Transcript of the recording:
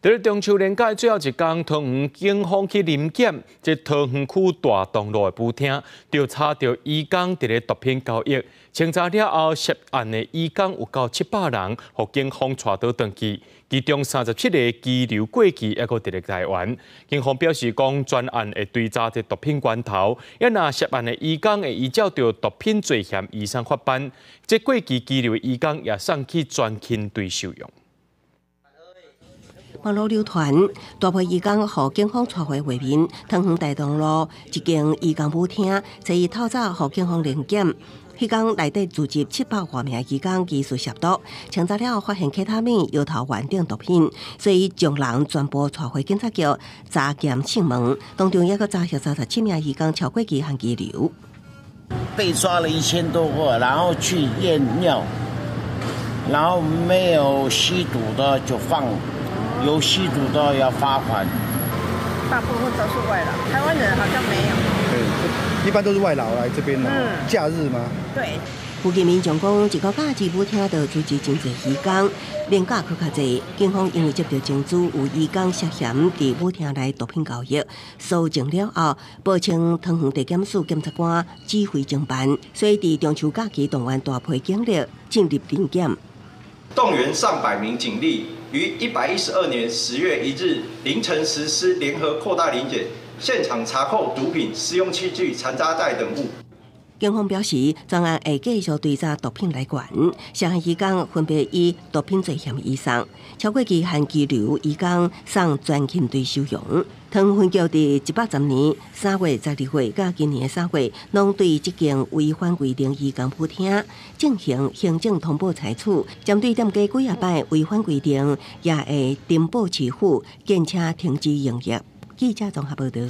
在中秋连假最后一天，桃园警方去临检，这桃园区大东路的舞厅，调查到渔港伫咧毒品交易，清查了后，涉案的渔港有到700人，互警方带到登记，其中37个拘留过期，还佫伫咧台湾。警方表示讲，专案会追查这毒品源头，也若涉案的渔港会依照着毒品罪嫌移送法办，这过期拘留的渔港也送去专勤队收容。 网络流传大批渔港互警方带回画面，桃园大东路一间渔港舞厅，在伊透早互警方临检。迄天内底聚集700多名渔港技术涉毒，清查了发现K他命、摇头丸等毒品，所以将人全部带回警察局查检讯问，当中也阁查获37名渔港超过期和拘留。被抓了1000多个，然后去验尿，然后没有吸毒的就放。 有吸毒的要罚款，大部分都是外劳，台湾人好像没有。对，一般都是外劳来这边假日吗？对。附近民众讲，一个假日舞厅就聚集真侪渔港，连假去较侪。警方因为接到证据，有渔港涉嫌伫舞厅内毒品交易，搜证了后，报称桃园地检署检察官指挥侦办，所以伫中秋假期动员大批警力进入临检，动员上百名警力。 于112年10月1日凌晨实施联合扩大临检，现场查扣毒品、食用器具、残渣袋等物。警方表示，专案会继续追查毒品来源，涉案渔港分别以毒品罪嫌移送，超过期限拘留渔港送专勤队收容。桃园分局伫110年3月12日到今年3月，拢对这间违反规定渔港舞厅进行行政通报裁处，针对店家几摆违反规定，也会登报起付，并且停止营业。记者综合报道。